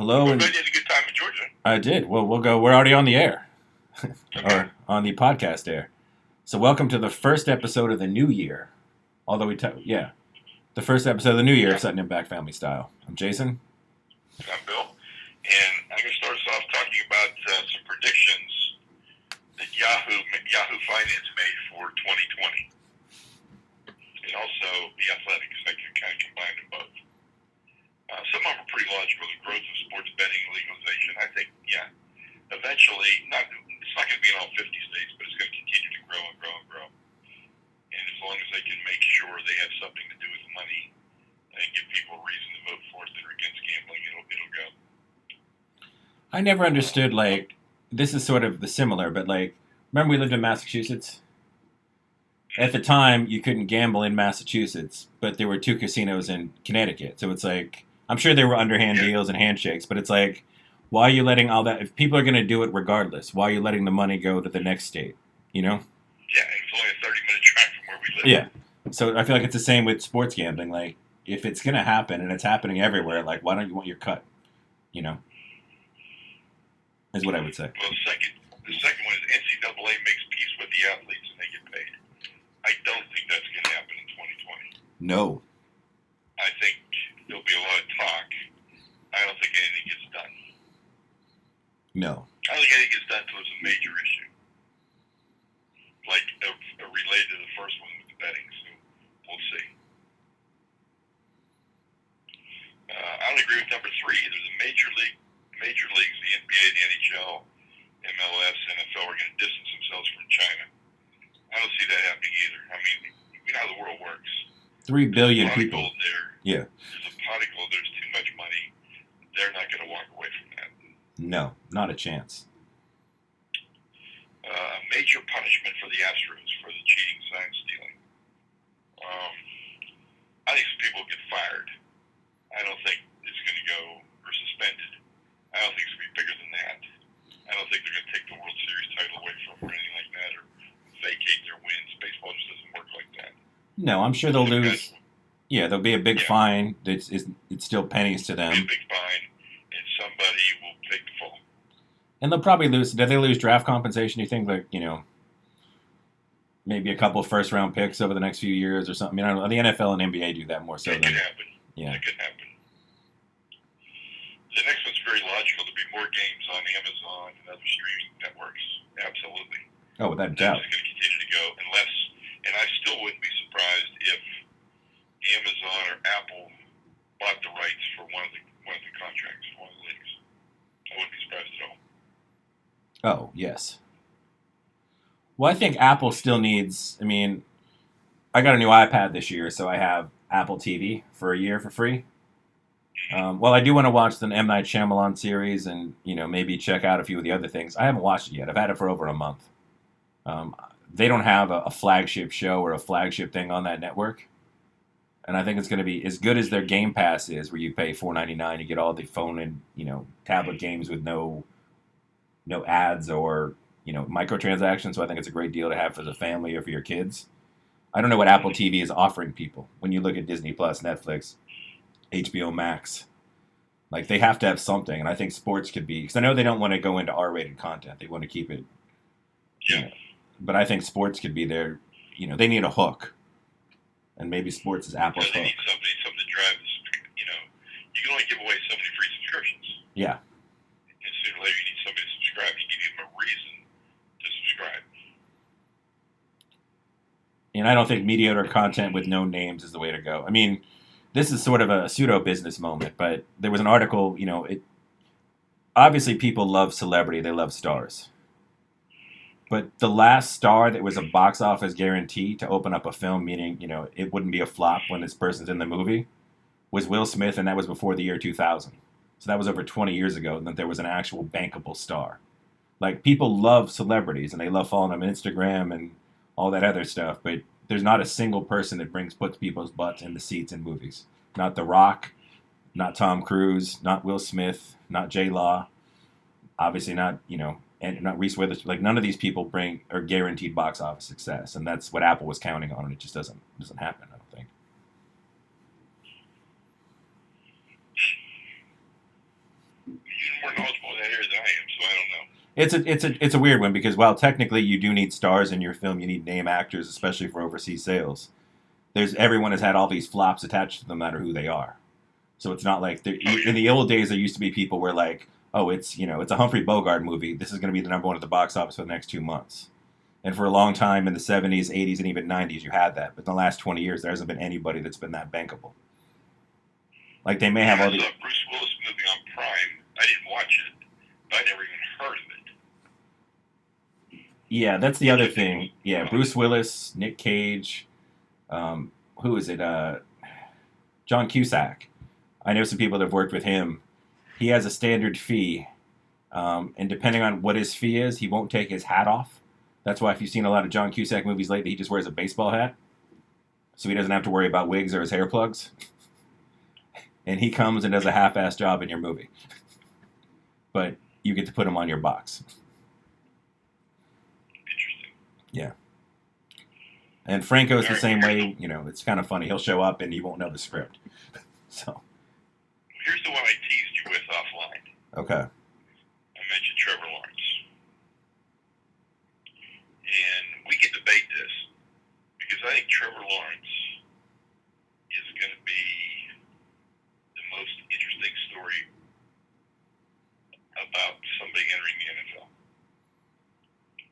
Hello, I and bet you had a good time in Georgia. I did. Well, we'll go. We're already on the air, Okay. or on the podcast air. So, welcome to the first episode of the new year. Although the first episode of the new year of Yeah. Sutton and Back Family Style. I'm Jason. I'm Bill. And I'm going to start us off talking about some predictions that Yahoo Finance made for 2020. And also the athletics. I can kind of combine them both. Some of them are pretty logical. The growth of sports betting and legalization. I think, eventually, it's not going to be in all 50 states, but it's going to continue to grow and grow and grow. And as long as they can make sure they have something to do with the money and give people a reason to vote for it that are against gambling, it'll go. I never understood this is sort of the similar, but remember we lived in Massachusetts. At the time, you couldn't gamble in Massachusetts, but there were two casinos in Connecticut. So it's I'm sure there were underhand deals and handshakes, but it's why are you letting all that? If people are going to do it regardless, why are you letting the money go to the next state? You know? Yeah, it's only a 30-minute drive from where we live. Yeah. So I feel like it's the same with sports gambling. If it's going to happen and it's happening everywhere, why don't you want your cut? You know? Is what I would say. Well, the second one is NCAA makes peace with the athletes and they get paid. I don't think that's going to happen in 2020. No. I think there'll be a lot of talk. I don't think anything gets done. No. I don't think anything gets done until it's a major issue. Related to the first one with the betting, so we'll see. I don't agree with number three. There's a major leagues, the NBA, the NHL, MLS, NFL are going to distance themselves from China. I don't see that happening either. I mean, you know how the world works. 3 billion There's a pot of people. gold there. Yeah. There's a pot of gold. There's too much money. They're not going to walk away from that. No, not a chance. Major punishment for the Astros for the cheating, sign stealing. I think some people get fired. I don't think it's going to go or suspended. I don't think it's going to be bigger than that. I don't think they're going to take the World Series title away from them or anything like that or vacate their wins. Baseball just doesn't work like that. No, I'm sure they'll lose. Yeah, there'll be a big fine. It's still pennies to them. It'll be a big fine, and somebody will take the fall. And they'll probably lose. Did they lose draft compensation? You think, maybe a couple first-round picks over the next few years or something? I mean, I don't know. The NFL and NBA do that more so It than. could happen. Yeah. It could happen. The next one's very logical. There'll be more games on Amazon and other streaming networks. Absolutely. Oh, without a That's doubt. going to continue to go unless, and I still wouldn't be surprised if Amazon or Apple bought the rights for one of the contracts for one of the leagues. I wouldn't be surprised at all. Oh, yes. Well, I think Apple still needs. I mean, I got a new iPad this year, so I have Apple TV for a year for free. Well, I do want to watch the M. Night Shyamalan series and, maybe check out a few of the other things. I haven't watched it yet. I've had it for over a month. They don't have a flagship show or a flagship thing on that network. And I think it's going to be as good as their Game Pass is, where you pay $4.99, you get all the phone and, tablet games with no ads or, microtransactions. So I think it's a great deal to have for the family or for your kids. I don't know what Apple TV is offering people when you look at Disney Plus, Netflix, HBO Max. They have to have something, and I think sports could be, because I know they don't want to go into R-rated content. They want to keep it. Yeah. But I think sports could be their, they need a hook, and maybe sports is Apple's They hook. need something to drive this. You can only give away so many free subscriptions. Yeah. And sooner or later, you need somebody to subscribe. You give them a reason to subscribe. And I don't think mediocre content with no names is the way to go. I mean, this is sort of a pseudo business moment, but there was an article, obviously people love celebrity, they love stars. But the last star that was a box office guarantee to open up a film, meaning, it wouldn't be a flop when this person's in the movie, was Will Smith, and that was before the year 2000. So that was over 20 years ago, and that there was an actual bankable star. People love celebrities, and they love following them on Instagram and all that other stuff, but there's not a single person that puts people's butts in the seats in movies. Not The Rock, not Tom Cruise, not Will Smith, not J-Law, obviously not, and not Reese Witherspoon. None of these people are guaranteed box office success, and that's what Apple was counting on, and it just doesn't happen, I don't think. It's a weird one because while technically you do need stars in your film, you need name actors, especially for overseas sales. There's everyone has had all these flops attached to them, no matter who they are. So it's not like Oh in yeah. the old days there used to be people where like, oh, it's a Humphrey Bogart movie. This is going to be the number one at the box office for the next 2 months. And for a long time in the 70s, 80s, and even 90s, you had that. But in the last 20 years, there hasn't been anybody that's been that bankable. Like they may Yeah, have I all saw the a Bruce Willis movie on Prime. I didn't watch it, but I never even heard of it. yeah, that's the It other just thing. didn't. Yeah, Bruce Willis, Nick Cage, who is it? John Cusack. I know some people that have worked with him. He has a standard fee, and depending on what his fee is, he won't take his hat off. That's why if you've seen a lot of John Cusack movies lately, he just wears a baseball hat, so he doesn't have to worry about wigs or his hair plugs. And he comes and does a half-ass job in your movie, but you get to put him on your box. Interesting. Yeah. And Franco's All the right. Well, same way. It's kind of funny. He'll show up and you won't know the script. So here's the one I teased you with offline. okay. I mentioned Trevor Lawrence, and we can debate this because I think Trevor Lawrence is going to be the most interesting story about somebody entering the NFL.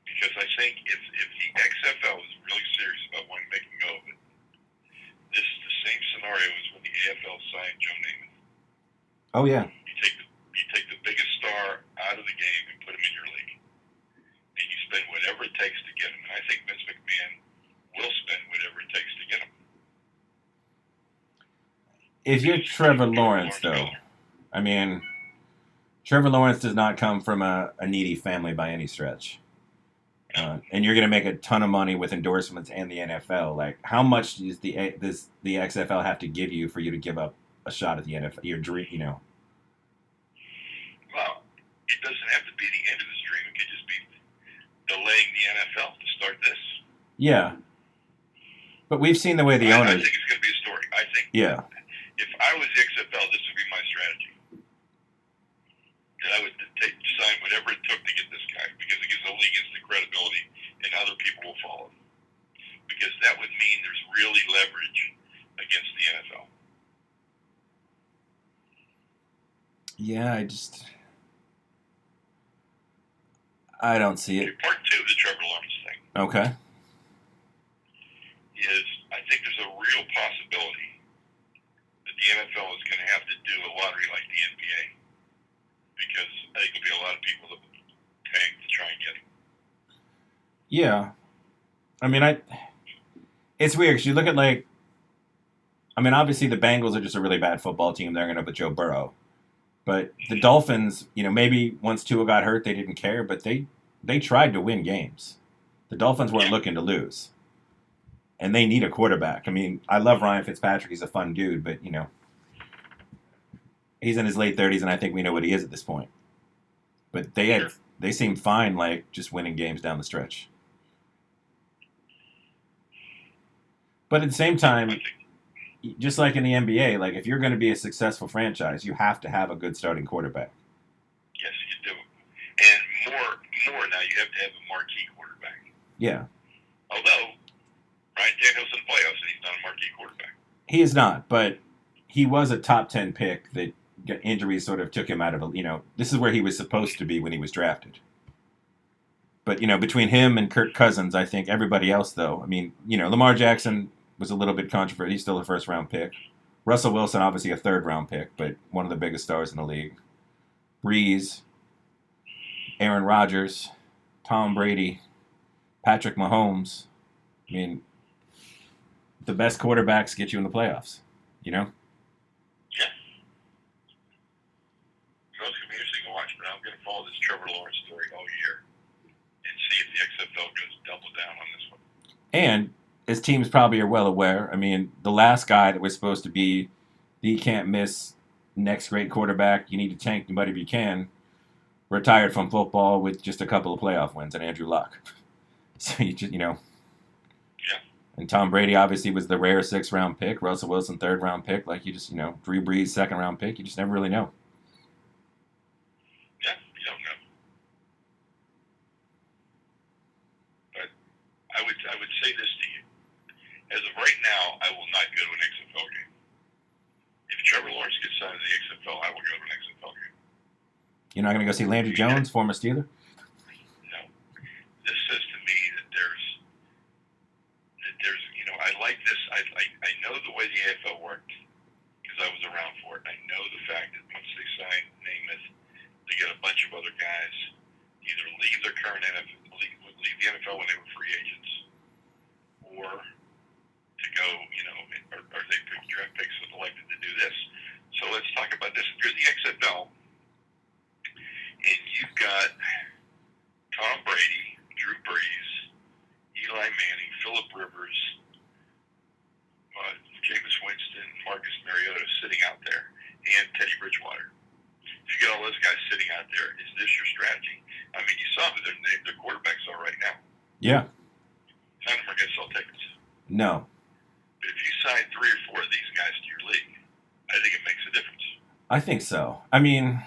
Because I think if the XFL is really serious about wanting to make a go of it, this is the same scenario as when the AFL signed Joe Namath. Oh yeah. You take the biggest star out of the game and put him in your league, and you spend whatever it takes to get him. And I think Vince McMahon will spend whatever it takes to get him. If you're Trevor Lawrence, though, I mean, Trevor Lawrence does not come from a needy family by any stretch. And you're going to make a ton of money with endorsements and the NFL. Like, how much does the XFL have to give you for you to give up a shot at the NFL? Your dream. Well, it doesn't have to be the end of his dream. It could just be delaying the NFL to start this. Yeah, but we've seen the way the I owners. think it's going to be a story. I think Yeah, if I was the XFL, this would be my strategy. And I would sign whatever it took to get this guy because it gives the league instant credibility and other people will follow. Because that would mean there's really leverage against the NFL. yeah. I don't see it. Part two of the Trevor Lawrence thing Okay. is I think there's a real possibility that the NFL is going to have to do a lottery like the NBA because I think there'll be a lot of people that will tank to try and get him. Yeah, I mean, it's weird because you look at obviously the Bengals are just a really bad football team. They're going to put Joe Burrow. But the Dolphins, maybe once Tua got hurt, they didn't care, but they tried to win games. The Dolphins weren't looking to lose. And they need a quarterback. I mean, I love Ryan Fitzpatrick. He's a fun dude, but, he's in his late 30s, and I think we know what he is at this point. But they seem fine, like, just winning games down the stretch. But at the same time, just like in the NBA, like if you're going to be a successful franchise, you have to have a good starting quarterback. Yes, you do. And more now, you have to have a marquee quarterback. Yeah. Although, Ryan Daniels in the playoffs, and he's not a marquee quarterback. He is not, but he was a top 10 pick that injuries sort of took him out of this is where he was supposed to be when he was drafted. But, between him and Kirk Cousins, I think everybody else, though, I mean, Lamar Jackson was a little bit controversial. He's still a first-round pick. Russell Wilson, obviously a third-round pick, but one of the biggest stars in the league. Breeze, Aaron Rodgers, Tom Brady, Patrick Mahomes. I mean, the best quarterbacks get you in the playoffs, Yeah. So it's going to be interesting to watch, but I'm going to follow this Trevor Lawrence story all year and see if the XFL goes double down on this one. And his teams probably are well aware. I mean, the last guy that was supposed to be the can't miss next great quarterback, you need to tank anybody if you can, retired from football with just a couple of playoff wins, and Andrew Luck. So you just, Yeah. And Tom Brady obviously was the rare 6th-round pick. Russell Wilson 3rd-round pick. Like you just, Drew Brees 2nd-round pick. You just never really know. Yeah, you don't know. sign of the XFL, I will go to an XFL game. You're not going to go see Landry Jones, former Steeler? No. This says to me that there's I like this. I know the way the AFL worked because I was around for it. I know the fact that once they sign Namath, they get a bunch of other guys either leave their current NFL, leave the NFL when they were free agents, or to go, or they pick draft picks and elected to do this. So let's talk about this. If you're the XFL, and you've got Tom Brady, Drew Brees, Eli Manning, Phillip Rivers, Jameis Winston, Marcus Mariota sitting out there, and Teddy Bridgewater. If you get all those guys sitting out there, is this your strategy? I mean, you saw who their quarterbacks are right now. Yeah. None of them are going to sell tickets. No. But if you sign 3 or 4 of these guys to your league, I think it makes a difference. I think so. I mean,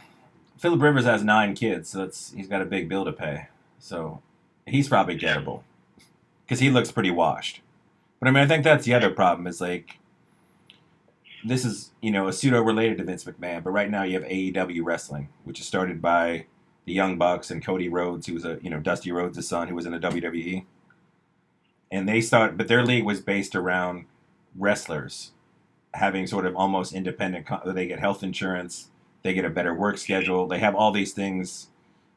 Phillip Rivers has 9 kids, so he's got a big bill to pay. So he's probably gettable because he looks pretty washed. But I mean, I think that's the other problem is like, this is, a pseudo-related to Vince McMahon, but right now you have AEW Wrestling, which is started by the Young Bucks and Cody Rhodes, who was Dusty Rhodes' son, who was in the WWE. And but their league was based around wrestlers having sort of almost independent, they get health insurance, they get a better work schedule, they have all these things,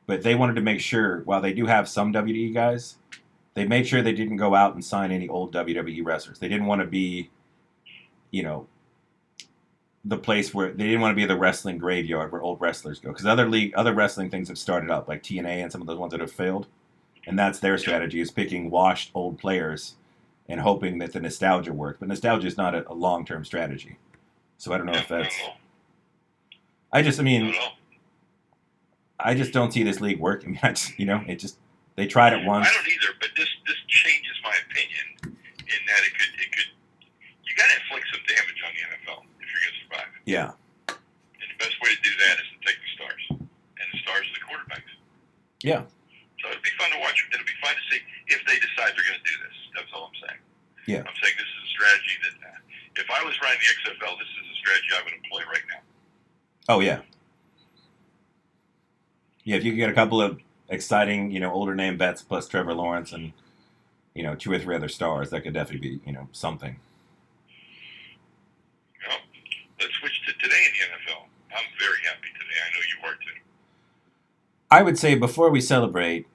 but they wanted to make sure, while they do have some WWE guys, they made sure they didn't go out and sign any old WWE wrestlers. They didn't want to be, the place where they didn't want to be the wrestling graveyard where old wrestlers go. Because other wrestling things have started up, like TNA and some of those ones that have failed. And that's their strategy, is picking washed old players and hoping that the nostalgia works. But nostalgia is not a long-term strategy. So I don't know if that's... I just don't see this league working. They tried it once. I don't either, but this changes my opinion in that it could you got to inflict some damage on the NFL if you're going to survive it. Yeah. And the best way to do that is to take the stars, and the stars are the quarterbacks. Yeah. So it'll be fun to watch. It'll be fun to see if they decide they're going to do this. That's all I'm saying. Yeah. I'm saying this is a strategy that if I was running the XFL, this is a strategy I would employ right now. Oh yeah. Yeah, if you could get a couple of exciting, older name vets plus Trevor Lawrence and 2 or 3 other stars, that could definitely be, something. Well, let's switch to today in the NFL. I'm very happy today. I know you are too. I would say before we celebrate,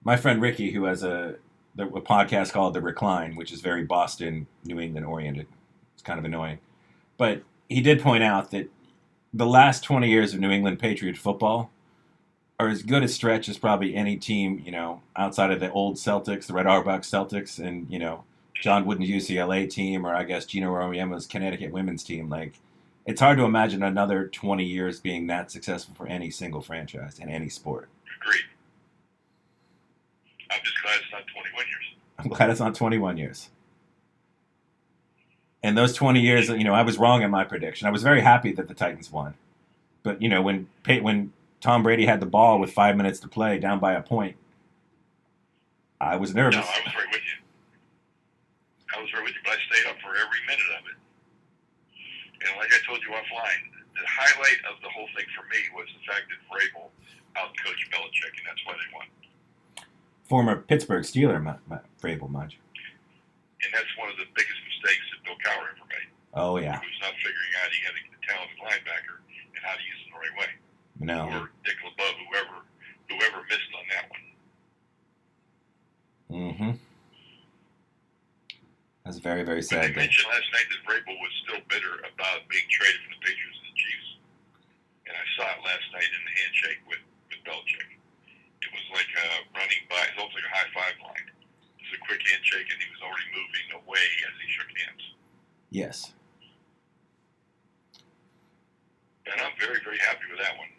my friend Ricky, who has a podcast called The Recline, which is very Boston, New England oriented. It's kind of annoying. But he did point out that the last 20 years of New England Patriot football are as good a stretch as probably any team, outside of the old Celtics, the Red Auerbach Celtics, and, John Wooden's UCLA team, or I guess Gino Auriemma's Connecticut women's team. Like, it's hard to imagine another 20 years being that successful for any single franchise in any sport. Agreed. I'm just glad it's not 21 years. I'm glad it's not 21 years. And those 20 years, I was wrong in my prediction. I was very happy that the Titans won. But, when Tom Brady had the ball with 5 minutes to play down by a point, I was nervous. No, I was right with you. But I stayed up for every minute of it. And like I told you offline, the highlight of the whole thing for me was the fact that Vrabel outcoached Belichick, and that's why they won. Former Pittsburgh Steeler, Vrabel, mind you. And that's one of the biggest mistakes that Bill Cowher ever made. Oh, yeah. He was not figuring out he had a talented linebacker and how to use it the right way. No. Or Dick LeBeau, whoever missed on that one. Mm-hmm. That's very, very sad. But they mentioned last night that Vrabel was still bitter about being traded from the Patriots to the Chiefs. And I saw it last night in the handshake with Belichick. It was like running by, it was almost like a high five line. It was a quick handshake, and he was already moving away as he shook hands. Yes. And I'm very, very happy with that one.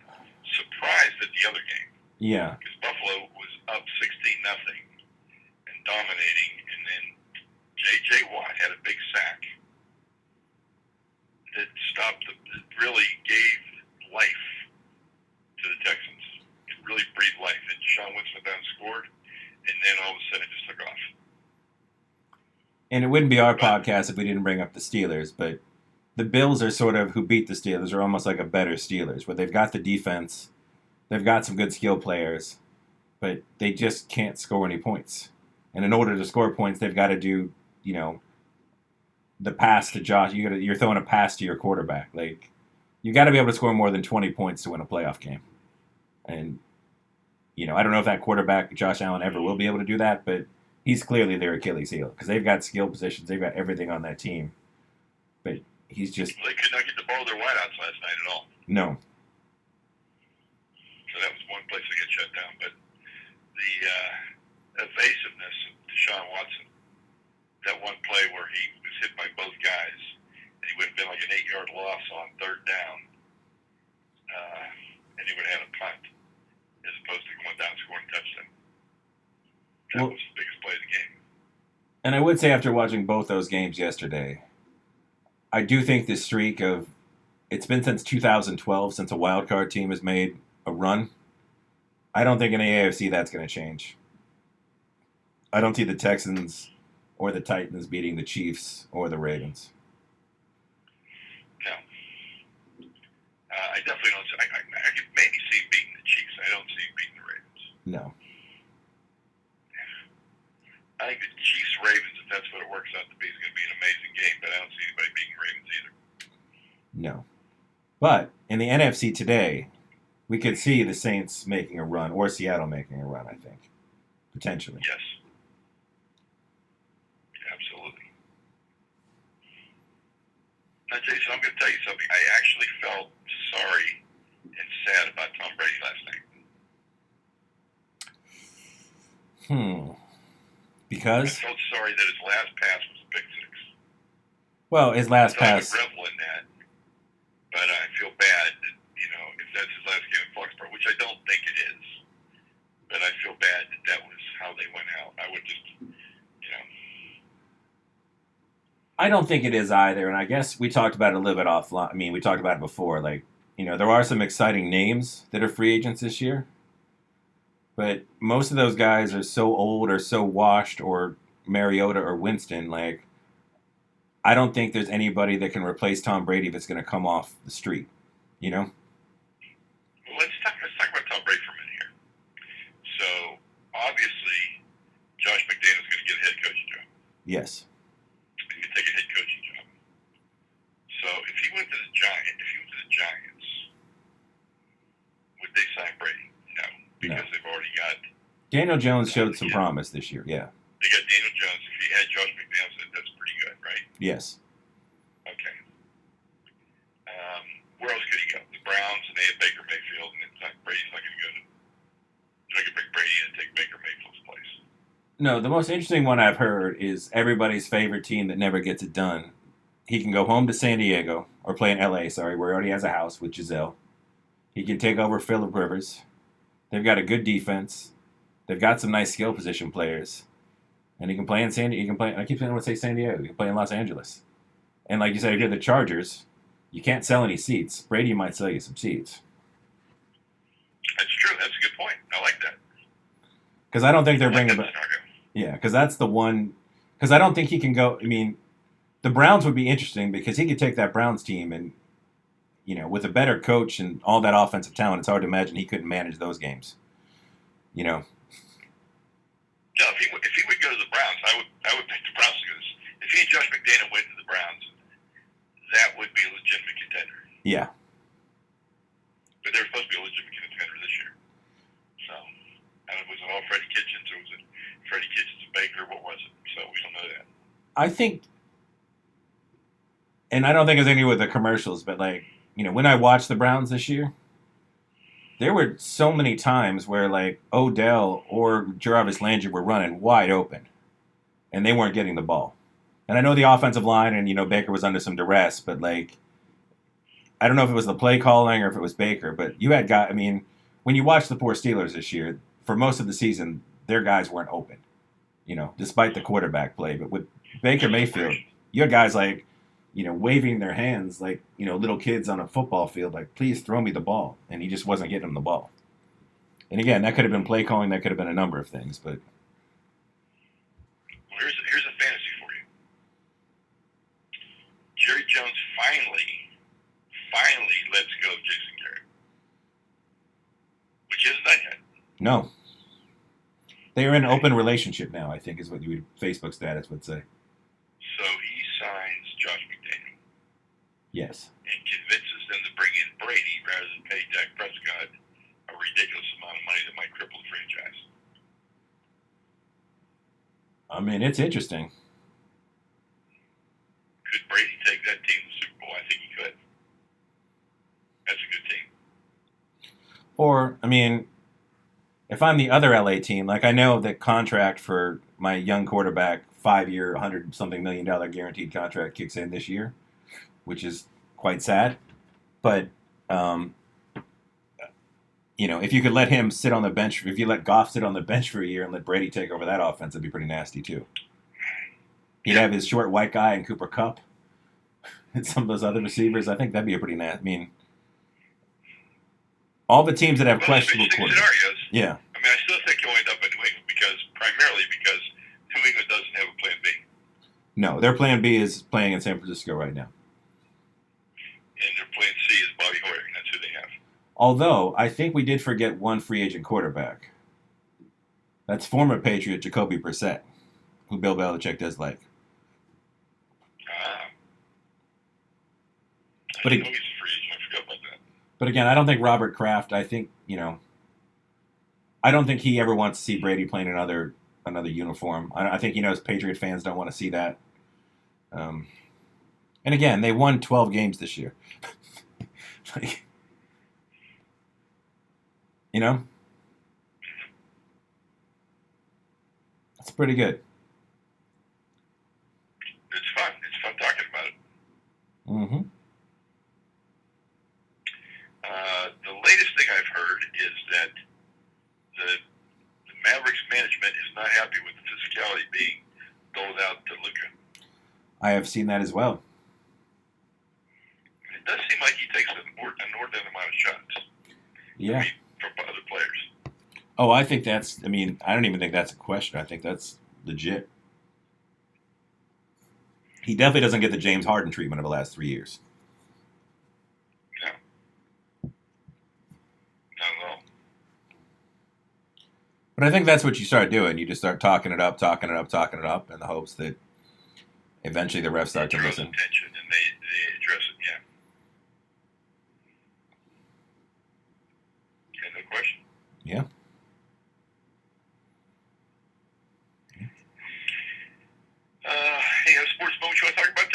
Surprised at the other game. Yeah. Because Buffalo was up 16-0 and dominating, and then J.J. Watt had a big sack that that really gave life to the Texans. It really breathed life. And Deshaun Winston went down and scored, and then all of a sudden it just took off. And it wouldn't be our podcast if we didn't bring up the Steelers, but the Bills are sort of who beat the Steelers are almost like a better Steelers, where they've got the defense, they've got some good skill players, but they just can't score any points. And in order to score points, they've got to do, you know, the pass to Josh. You're throwing a pass to your quarterback. Like you got to be able to score more than 20 points to win a playoff game. And I don't know if that quarterback Josh Allen ever will be able to do that, but he's clearly their Achilles heel because they've got skill positions, they've got everything on that team. But he's just They could not get the ball to their wideouts last night at all. no. So that was one place to get shut down. But the evasiveness of Deshaun Watson, that one play where he was hit by both guys, and he would have been like an 8-yard loss on third down, and he would have had a punt as opposed to going down scoring a touchdown. That was the biggest play of the game. And I would say after watching both those games yesterday, I do think this streak of it's been since 2012 since a wild card team has made a run. I don't think in the AFC that's going to change. I don't see the Texans or the Titans beating the Chiefs or the Ravens. No. I definitely don't. I could maybe see beating the Chiefs. I don't see beating the Ravens. No. I think the Chiefs-Ravens, if that's what it works out to be, is going to be an amazing game, but I don't see anybody beating Ravens either. No. But in the NFC today, we could see the Saints making a run or Seattle making a run, I think. Potentially. Yes. Absolutely. Now, Jason, I'm going to tell you something. I actually felt sorry and sad about Tom Brady last night. Because? I felt sorry that his last pass was a pick six. Well, his last pass. I would revel in that, but I feel bad that, if that's his last game in Foxborough, which I don't think it is, but I feel bad that was how they went out. I would just, I don't think it is either, and I guess we talked about it a little bit offline. I mean, we talked about it before. Like, there are some exciting names that are free agents this year, but most of those guys are so old or so washed, or Mariota or Winston. Like, I don't think there's anybody that can replace Tom Brady that's going to come off the street. Well, let's talk about Tom Brady for a minute here. So obviously, Josh McDaniels is going to get a head coaching job. Yes. He's going to take a head coaching job. So if he went to the Giants, would they sign Brady? No, because they've already got Daniel Jones showed some promise this year. Yeah. They got Daniel Jones. If he had Josh McDaniels, that's pretty good, right? Yes. Okay. Where else could he go? The Browns, and they have Baker Mayfield, and it's not, Brady's not going to go to. They're not going to bring Brady in and take Baker Mayfield's place. No, the most interesting one I've heard is everybody's favorite team that never gets it done. He can go home to San Diego, or play in LA, where he already has a house with Giselle. He can take over Phillip Rivers. They've got a good defense. They've got some nice skill position players. And he can play in I keep saying I would say San Diego. He can play in Los Angeles. And like you said, if you're the Chargers, you can't sell any seats. Brady might sell you some seats. That's true. That's a good point. I like that. Because I don't think they're bringing back. Yeah, because that's the one. Because I don't think he can go. I mean, the Browns would be interesting because he could take that Browns team and, with a better coach and all that offensive talent, it's hard to imagine he couldn't manage those games. Yeah, if he would go to the Browns, I would pick the Browns because if he and Josh McDaniel went to the Browns, that would be a legitimate contender. Yeah. But they're supposed to be a legitimate contender this year. So, and was it all Freddie Kitchens, or was it Freddie Kitchens and Baker? What was it? So we don't know that. I think, and I don't think it's any with the commercials, but when I watched the Browns this year, there were so many times where Odell or Jarvis Landry were running wide open, and they weren't getting the ball. And I know the offensive line and Baker was under some duress, but I don't know if it was the play calling or if it was Baker, but you had guys. I mean, when you watch the poor Steelers this year, for most of the season, their guys weren't open. Despite the quarterback play, but with Baker Mayfield, you had guys waving their hands like, little kids on a football field, like, please throw me the ball. And he just wasn't getting them the ball. And again, that could have been play calling, that could have been a number of things, but. Here's a fantasy for you. Jerry Jones finally finally lets go of Jason Garrett, which isn't done yet. No. They are in an open relationship now, I think is what Facebook status would say. So he signs Josh McDaniel. Yes. And convinces them to bring in Brady rather than pay Dak Prescott a ridiculous amount of money that might cripple the franchise. I mean, it's interesting. Could Brady take that team to the Super Bowl? I think he could. That's a good team. Or, I mean, if I'm the other LA team, like I know the contract for my young quarterback, 5-year, $100-something million guaranteed contract kicks in this year, which is quite sad. But, if you could let him sit on the bench, if you let Goff sit on the bench for a year and let Brady take over that offense, it'd be pretty nasty too. He'd have his short white guy and Cooper Kupp and some of those other receivers. I think that'd be a pretty nasty. I mean, all the teams that have questionable quarterbacks. Yeah. I mean, I still think he'll end up in New England primarily because New England doesn't have a plan B. No, their plan B is playing in San Francisco right now. And their plan C is Bobby Hoyer, and that's who they have. Although, I think we did forget one free agent quarterback. That's former Patriot Jacoby Brissett, who Bill Belichick does like. He's a free agent. I forgot about that. But again, I don't think Robert Kraft, I think, I don't think he ever wants to see Brady playing another uniform. I think he knows Patriot fans don't want to see that. And again, they won 12 games this year. That's pretty good. It's fun. It's fun talking about it. Mm-hmm. The latest thing I've heard is that the Mavericks management is not happy with the physicality being doled out to Luka. I have seen that as well. It does seem like he takes an inordinate amount of shots. Yeah. From other players. Oh, I think I don't even think that's a question. I think that's legit. He definitely doesn't get the James Harden treatment of the last 3 years. No. Not at all. But I think that's what you start doing. You just start talking it up, in the hopes that eventually the refs start to listen. Attention and they address it, yeah. Okay, no question. Yeah. Any other sports moments you want to talk about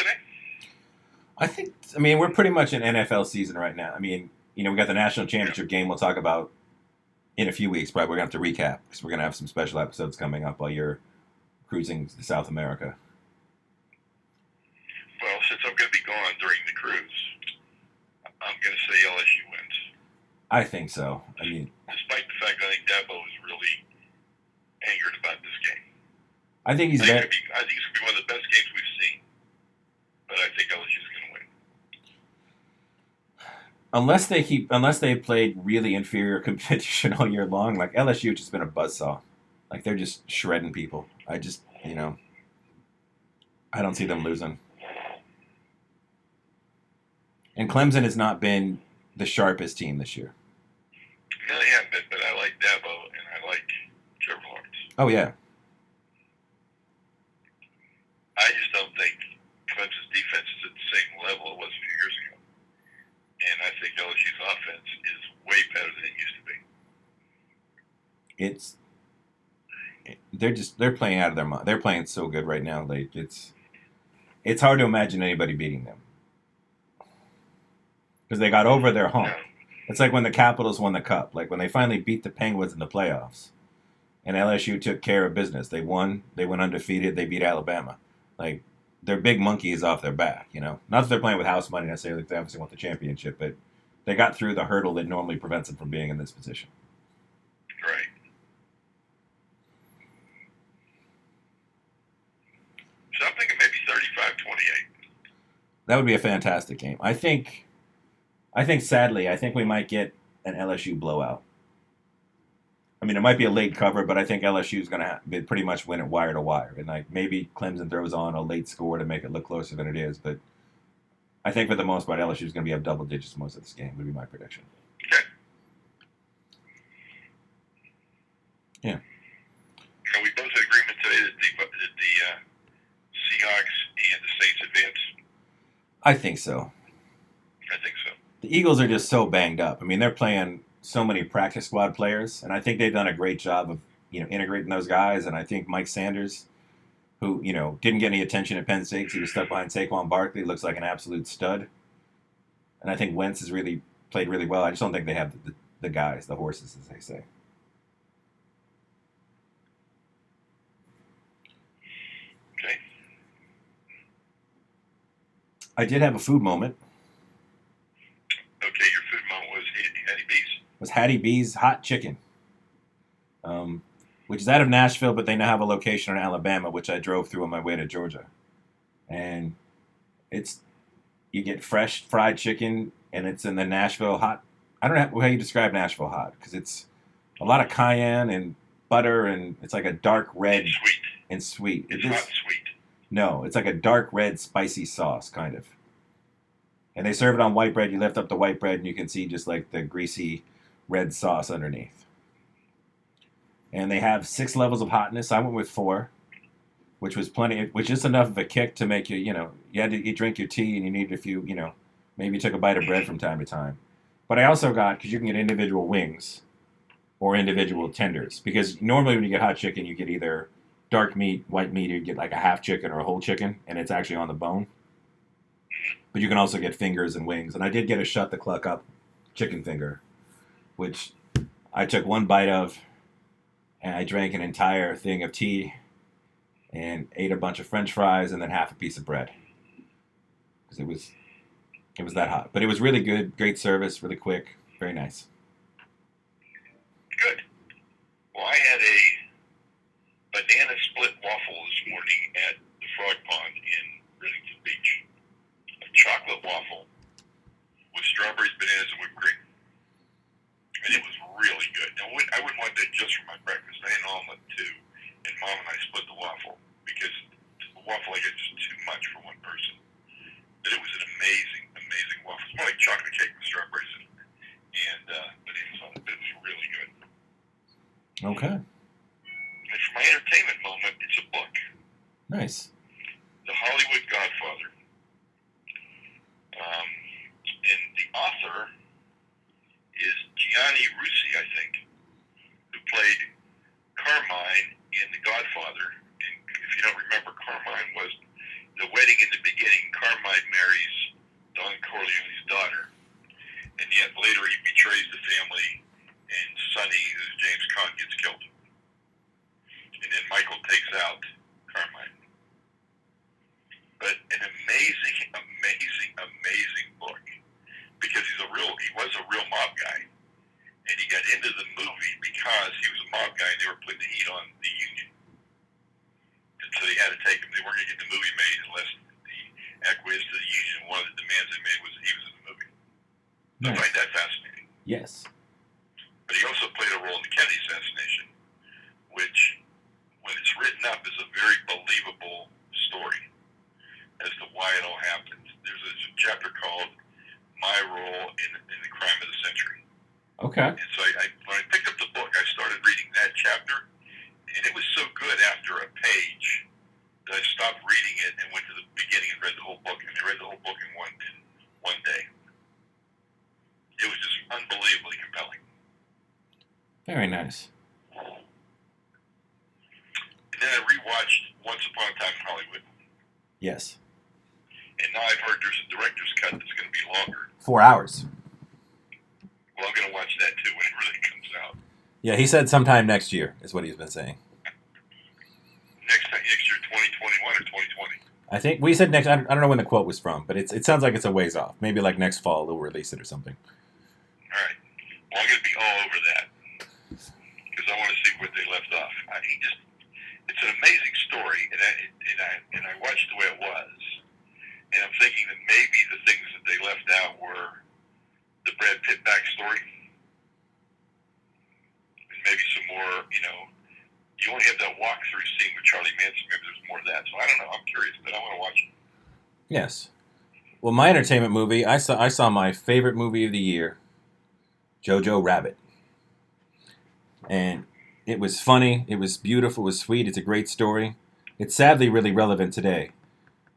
today? We're pretty much in NFL season right now. We got the national championship game we'll talk about in a few weeks. Probably we're going to have to recap because we're going to have some special episodes coming up while you're cruising to South America. Well, since I'm going to be gone during the cruise, I'm going to say LSU wins. I think so. Despite the fact that I think Dabo is really angered about this game. I think he's I think it's going to be one of the best games we've seen. But I think LSU's going to win. Unless they played really inferior competition all year long, like LSU just been a buzzsaw. Like they're just shredding people. I just, I don't see them losing. And Clemson has not been the sharpest team this year. No, they haven't been, but I like Dabo and I like Trevor Lawrence. Oh, yeah. I just don't think Clemson's defense is at the same level it was a few years ago. And I think LSU's offense is way better than it used to be. They're playing out of their mind. They're playing so good right now. Like it's hard to imagine anybody beating them. Because they got over their hump. It's like when the Capitals won the Cup. Like when they finally beat the Penguins in the playoffs. And LSU took care of business. They won. They went undefeated. They beat Alabama. Like, their big monkey is off their back, Not that they're playing with house money necessarily. They obviously want the championship. But they got through the hurdle that normally prevents them from being in this position. Right. So I'm thinking maybe 35-28. That would be a fantastic game. I think, sadly, we might get an LSU blowout. It might be a late cover, but I think LSU is going to pretty much win it wire to wire. And maybe Clemson throws on a late score to make it look closer than it is. But I think for the most part, LSU is going to be up double digits most of this game. Would be my prediction. Okay. Yeah. We both had agreement today that the Seahawks and the Saints advance. I think so. I think so. The Eagles are just so banged up. I mean, they're playing so many practice squad players, and I think they've done a great job of integrating those guys. And I think Mike Sanders, who didn't get any attention at Penn State because he was stuck behind Saquon Barkley, looks like an absolute stud. And I think Wentz has really played really well. I just don't think they have the guys, the horses, as they say. Okay. I did have a food moment. Okay, your food moment was Hattie B's. It was Hattie B's hot chicken, which is out of Nashville, but they now have a location in Alabama, which I drove through on my way to Georgia. And you get fresh fried chicken, and it's in the Nashville hot. I don't know how you describe Nashville hot, because it's a lot of cayenne and butter, and it's like a dark red And sweet. It's not sweet. No, it's like a dark red spicy sauce, kind of. And they serve it on white bread. You lift up the white bread, and you can see just like the greasy red sauce underneath. And they have 6 levels of hotness. I went with 4, which was plenty, which is enough of a kick to make you drink your tea, and you need a few, maybe you took a bite of bread from time to time. But I also got, because you can get individual wings or individual tenders. Because normally when you get hot chicken, you get either dark meat, white meat, or you get like a half chicken or a whole chicken, and it's actually on the bone. But you can also get fingers and wings. And I did get a shut the cluck up chicken finger, which I took 1 bite of, and I drank an entire thing of tea and ate a bunch of French fries and then half a piece of bread. Because it was that hot. But it was really good, great service, really quick, very nice. Good. Well, I had a banana split waffle this morning at the Frog Pond in Reddington Beach. A chocolate waffle with strawberries, bananas, and whipped cream. And it was really good. Now, I wouldn't want that just for my breakfast. I had an omelet too. And Mom and I split the waffle because the waffle I get just too much for one person. But it was an amazing, amazing waffle. It's more like chocolate cake with strawberries and bananas on it. But it was really good. Okay. And for my entertainment moment, it's a book. Nice. The Hollywood Godfather. And the author is Gianni Rossi, I think, who played Carmine in The Godfather. And if you don't remember, Carmine was the wedding in the beginning. Carmine marries Don Corleone's daughter. And yet later he betrays the family, and Sonny, who's James Caan, gets killed. And then Michael takes out Carmine. But an amazing, amazing, amazing book. Because he was a real mob guy. And he got into the movie because he was a mob guy and they were putting the heat on the union. And so they had to take him. They weren't going to get the movie made unless he acquiesced to the union. One of the demands they made was that he was in the movie. So I find that fascinating. Yes. But he also played a role in the Kennedy assassination, which, when it's written up, is a very believable story as to why it all happened. There's a chapter called My Role in the Crime of the Century. Okay. And so when I picked up the book, I started reading that chapter, and it was so good after a page that I stopped reading it and went to the beginning and read the whole book. And I read the whole book in one day. It was just unbelievably compelling. Very nice. And then I rewatched Once Upon a Time in Hollywood. Yes. And now I've heard there's a director's cut that's going to be longer. 4 hours. Well, I'm going to watch that too when it really comes out. Yeah, he said sometime next year is what he's been saying. Next year, 2021 or 2020? I think we said next. I don't know when the quote was from, but it sounds like it's a ways off. Maybe like next fall they'll release it or something. All right. Well, I'm going to be all over that because I want to see where they left off. It's an amazing story, and I watched the way it was, and I'm thinking that maybe the things that they left out were the Brad Pitt backstory, and maybe some more. You only have that walkthrough scene with Charlie Manson. Maybe there's more of that. So I don't know. I'm curious, but I want to watch it. Yes. Well, my entertainment movie, I saw my favorite movie of the year, Jojo Rabbit, and it was funny, it was beautiful, it was sweet, it's a great story. It's sadly really relevant today,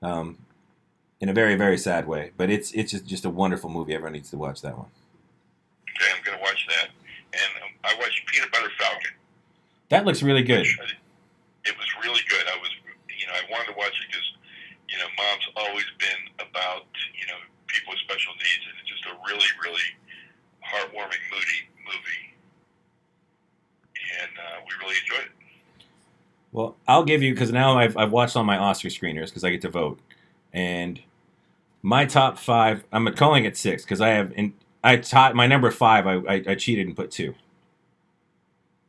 um, in a very very sad way, but it's just a wonderful movie. Everyone needs to watch that one. Okay, I'm going to watch that. And I watched Peanut Butter Falcon, That looks really good. which it was really good. I wanted to watch it because, Mom's always been about, people with special needs, and it's just a really, really heartwarming, moody movie, and we really enjoyed it. Well, I'll give you, because now I've watched all my Oscar screeners because I get to vote, and my top five, I'm calling it six because my number five. I cheated and put two.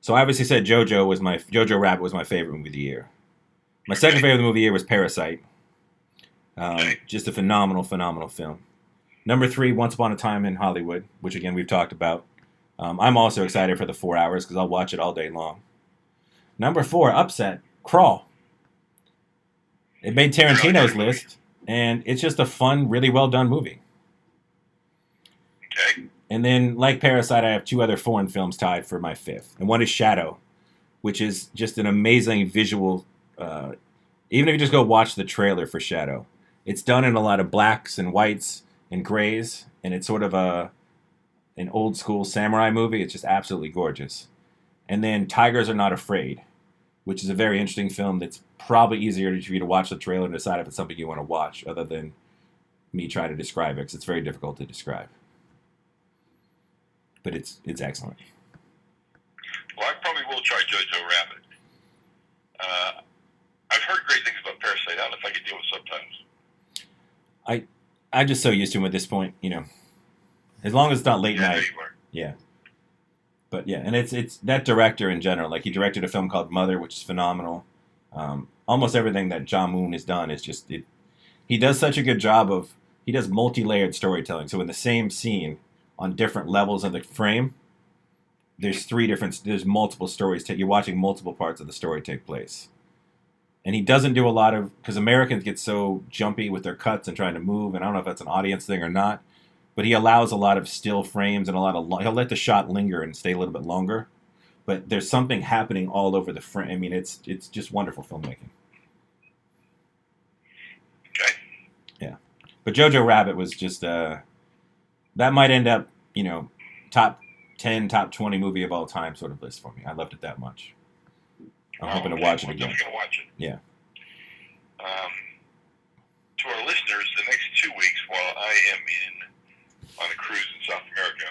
So I obviously said Jojo Rabbit was my favorite movie of the year. My second favorite movie of the year was Parasite. Just a phenomenal, phenomenal film. Number three, Once Upon a Time in Hollywood, which again we've talked about. I'm also excited for the 4 hours because I'll watch it all day long. Number four, upset, Crawl. It made Tarantino's list, and it's just a fun, really well done movie. Okay. And then, like Parasite, I have two other foreign films tied for my fifth, and one is Shadow, which is just an amazing visual. Even if you just go watch the trailer for Shadow, it's done in a lot of blacks and whites and grays, and it's sort of an old school samurai movie. It's just absolutely gorgeous. And then Tigers Are Not Afraid, which is a very interesting film that's probably easier for you to watch the trailer and decide if it's something you want to watch, other than me trying to describe it, because it's very difficult to describe. But it's excellent. Well, I probably will try Jojo Rabbit. I've heard great things about Parasite. I don't know if I can deal with subtitles. I'm just so used to him at this point, as long as it's not late Yeah, night. there you are. Yeah. But yeah, and it's that director in general. Like, he directed a film called Mother, which is phenomenal. Almost everything that John Moon has done is just it. He does such a good job of he does multi-layered storytelling. So in the same scene, on different levels of the frame, there's multiple stories. You're watching multiple parts of the story take place. And he doesn't do a lot of, because Americans get so jumpy with their cuts and trying to move, and I don't know if that's an audience thing or not, but he allows a lot of still frames and he'll let the shot linger and stay a little bit longer. But there's something happening all over the frame. I mean, it's just wonderful filmmaking. Okay. Yeah. But Jojo Rabbit was just, that might end up, top 10, top 20 movie of all time sort of list for me. I loved it that much. I'm hoping to watch it again. I'm definitely going to watch it. Yeah. To our listeners, the next 2 weeks while I am on a cruise in South America,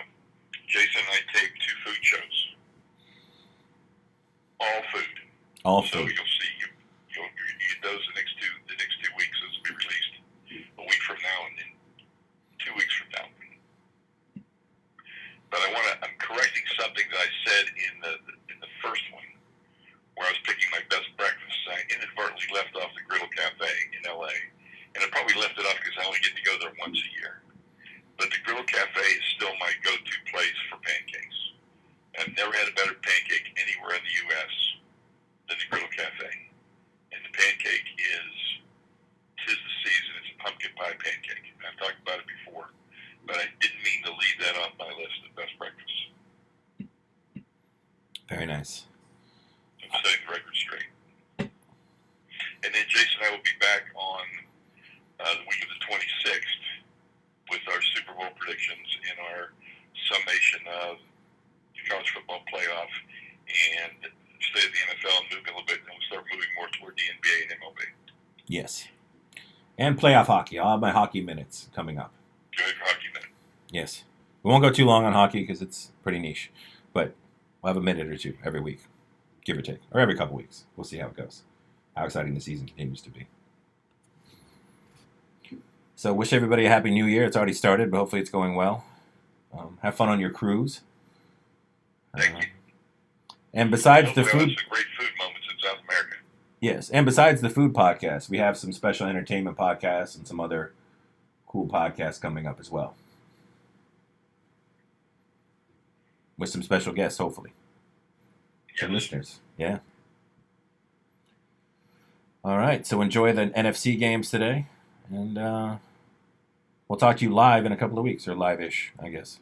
Jason and I tape 2 food shows. All food. All So food. you'll see those the next 2 weeks. Those will be released a week from now and then 2 weeks from now. But I'm correcting something that I said in the first one, where I was picking my best breakfast. I inadvertently left off the Griddle Cafe in LA, and I probably left it off because I only get to go there once a year. But the Griddle Cafe is still my go-to place for pancakes. I've never had a better pancake anywhere in the U.S. than the Griddle Cafe. And the pancake is, 'tis the season, it's a pumpkin pie pancake. I've talked about it before, but I didn't mean to leave that off my list of best breakfast. Very nice. I'm setting the record straight. And then Jason and I will be back on the week of the 26th with our Super Bowl predictions and our summation of the college football playoff and state of the NFL and moving a little bit, and we'll start moving more toward the NBA and MLB. Yes. And playoff hockey. I'll have my hockey minutes coming up. Good hockey minute. Yes. We won't go too long on hockey because it's pretty niche, but we'll have a minute or two every week, give or take, or every couple weeks. We'll see how it goes, how exciting the season continues to be. So wish everybody a happy new year. It's already started, but hopefully it's going well. Have fun on your cruise. Thank you. And besides Hopefully the we'll food, have some great food moments in South America. yes, and besides the food podcast, we have some special entertainment podcasts and some other cool podcasts coming up as well, with some special guests, hopefully. Yes. And listeners. Yeah. All right. So enjoy the NFC games today. And we'll talk to you live in a couple of weeks, or live-ish, I guess.